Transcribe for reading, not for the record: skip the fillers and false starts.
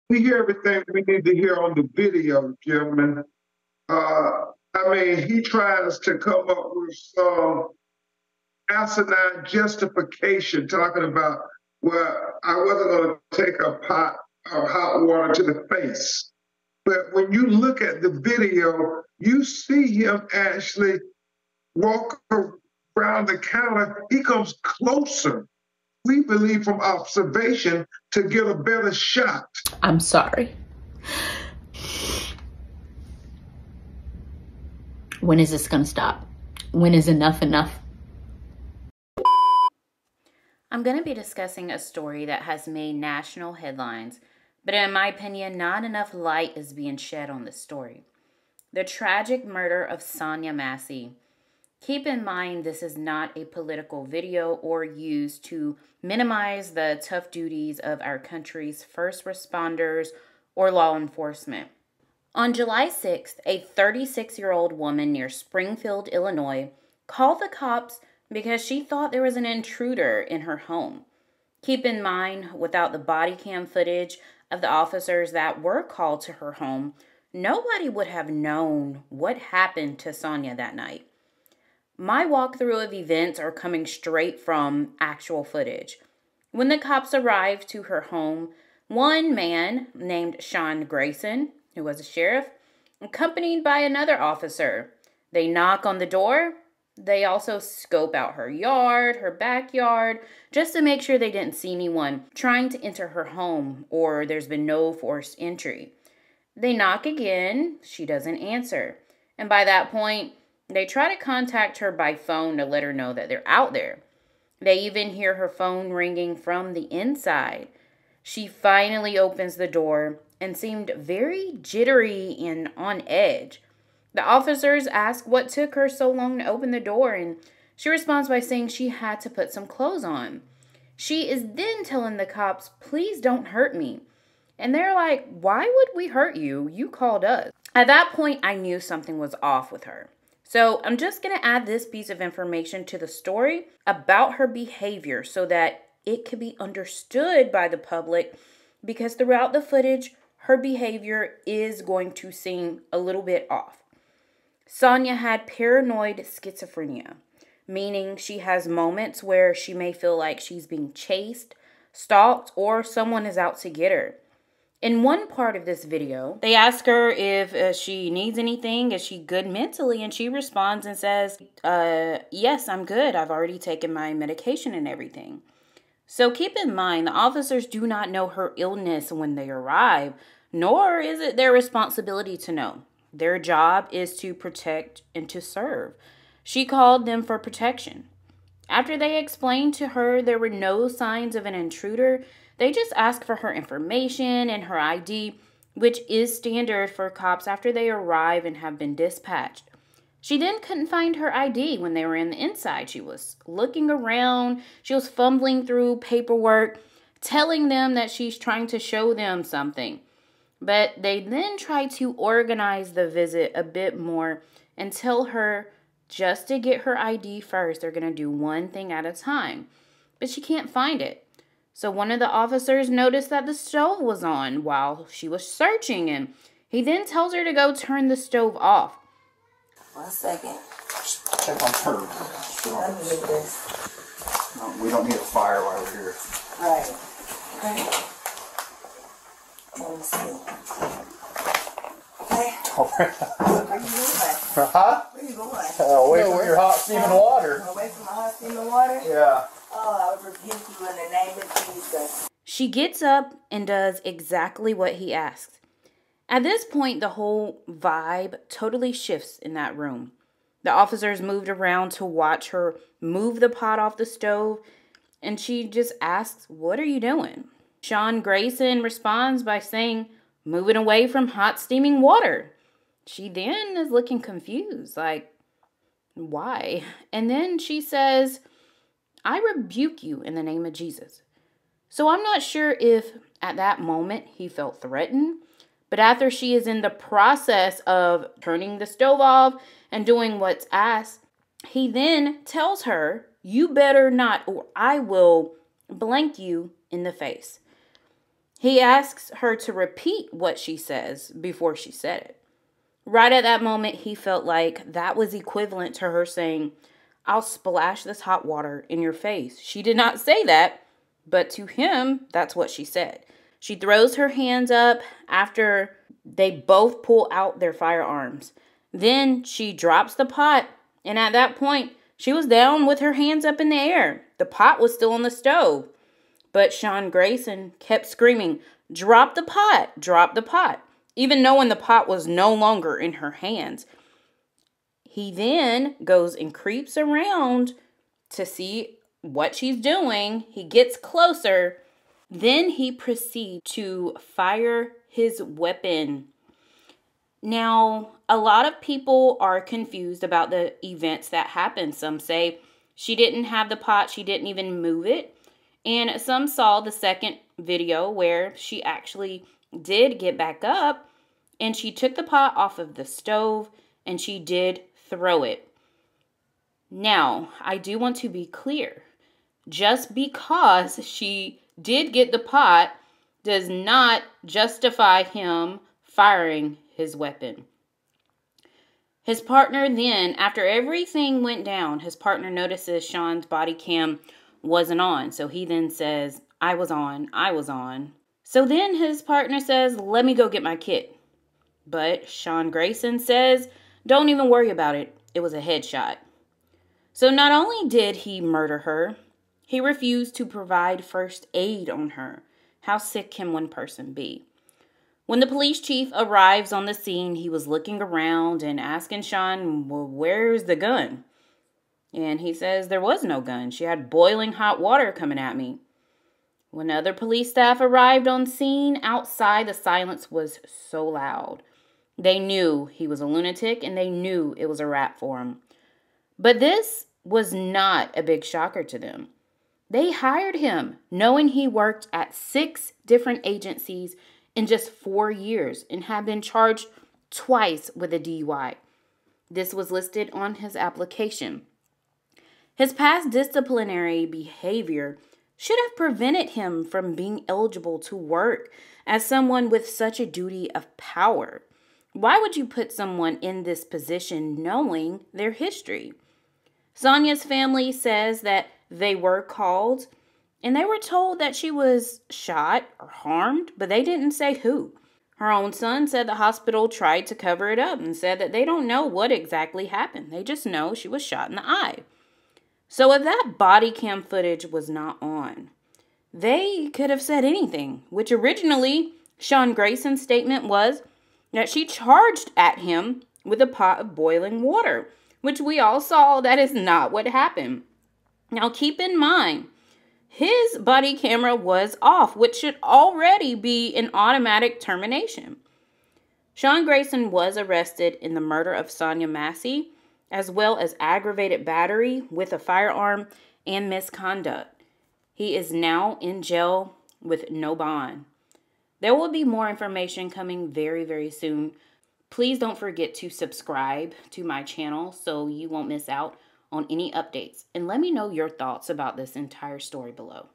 We hear everything we need to hear on the video, gentlemen. Uh, I mean, he tries to come up with some asinine justification talking about, well, I wasn't going to take a pot of hot water to the face. But when you look at the video, you see him actually walk around the counter. He comes closer, we believe from observation, to get a better shot. I'm sorry. When is this going to stop? When is enough enough? I'm going to be discussing a story that has made national headlines, but in my opinion, not enough light is being shed on this story. The tragic murder of Sonya Massey. Keep in mind, this is not a political video or used to minimize the tough duties of our country's first responders or law enforcement. On July 6th, a 36-year-old woman near Springfield, Illinois, called the cops because she thought there was an intruder in her home. Keep in mind, without the body cam footage of the officers that were called to her home, nobody would have known what happened to Sonya that night. My walkthrough of events are coming straight from actual footage. When the cops arrived to her home, one man named Sean Grayson, who was a sheriff, accompanied by another officer. They knock on the door. They also scope out her yard, her backyard, just to make sure they didn't see anyone trying to enter her home or there's been no forced entry. They knock again. She doesn't answer. And by that point, they try to contact her by phone to let her know that they're out there. They even hear her phone ringing from the inside. She finally opens the door and seemed very jittery and on edge. The officers ask what took her so long to open the door, and she responds by saying she had to put some clothes on. She is then telling the cops, "Please don't hurt me." And they're like, "Why would we hurt you? You called us." At that point, I knew something was off with her. So I'm just going to add this piece of information to the story about her behavior so that it could be understood by the public, because throughout the footage, her behavior is going to seem a little bit off. Sonya had paranoid schizophrenia, meaning she has moments where she may feel like she's being chased, stalked, or someone is out to get her. In one part of this video, they ask her if she needs anything, is she good mentally, and she responds and says, yes, I'm good. I've already taken my medication and everything. So keep in mind, the officers do not know her illness when they arrive, nor is it their responsibility to know. Their job is to protect and to serve. She called them for protection. After they explained to her there were no signs of an intruder, they just asked for her information and her ID, which is standard for cops after they arrive and have been dispatched. She then couldn't find her ID when they were in the inside. She was looking around. She was fumbling through paperwork, telling them that she's trying to show them something. But they then tried to organize the visit a bit more and tell her just to get her ID first. They're going to do one thing at a time. But she can't find it. So one of the officers noticed that the stove was on while she was searching, and he then tells her to go turn the stove off. 1 second. Check on her. Let me do this. No, we don't need a fire while we're here. Right. Okay. Let me see. Okay. All right. Where you going? Huh? Where you going? Away from your hot steaming water. Away from my hot steaming water? Yeah. Oh, I rebuke you in the name of Jesus. She gets up and does exactly what he asks. At this point, the whole vibe totally shifts in that room. The officers moved around to watch her move the pot off the stove, and she just asks, "What are you doing?" Sean Grayson responds by saying, "Moving away from hot steaming water." She then is looking confused, like, why? And then she says, "I rebuke you in the name of Jesus." So I'm not sure if at that moment he felt threatened, but after she is in the process of turning the stove off and doing what's asked, he then tells her, "You better not, or I will blank you in the face." He asks her to repeat what she says before she said it. Right at that moment, he felt like that was equivalent to her saying, "I'll splash this hot water in your face." She did not say that, but to him, that's what she said. She throws her hands up after they both pull out their firearms. Then she drops the pot, and at that point, she was down with her hands up in the air. The pot was still on the stove. But Sean Grayson kept screaming, "Drop the pot, drop the pot," even knowing the pot was no longer in her hands. He then goes and creeps around to see what she's doing. He gets closer. Then he proceeds to fire his weapon. Now, a lot of people are confused about the events that happened. Some say she didn't have the pot, she didn't even move it. And some saw the second video where she actually did get back up and she took the pot off of the stove and she did throw it. Now, I do want to be clear. Just because she did get the pot does not justify him firing his weapon. His partner then, after everything went down, his partner notices Sean's body cam wasn't on. So he then says, I was on. So then his partner says, "Let me go get my kit." But Sean Grayson says, "Don't even worry about it. It was a headshot." So not only did he murder her, he refused to provide first aid on her. How sick can one person be? When the police chief arrives on the scene, he was looking around and asking Sean, "Well, where's the gun?" And he says there was no gun. She had boiling hot water coming at me. When other police staff arrived on scene, outside the silence was so loud. They knew he was a lunatic and they knew it was a wrap for him. But this was not a big shocker to them. They hired him knowing he worked at 6 different agencies in just 4 years and had been charged twice with a DUI. This was listed on his application. His past disciplinary behavior should have prevented him from being eligible to work as someone with such a duty of power. Why would you put someone in this position knowing their history? Sonya's family says that they were called and they were told that she was shot or harmed, but they didn't say who. Her own son said the hospital tried to cover it up and said that they don't know what exactly happened. They just know she was shot in the eye. So if that body cam footage was not on, they could have said anything, which originally Sean Grayson's statement was that she charged at him with a pot of boiling water, which we all saw that is not what happened. Now keep in mind, his body camera was off, which should already be an automatic termination. Sean Grayson was arrested in the murder of Sonya Massey, as well as aggravated battery with a firearm and misconduct. He is now in jail with no bond. There will be more information coming very, very soon. Please don't forget to subscribe to my channel so you won't miss out on any updates. And let me know your thoughts about this entire story below.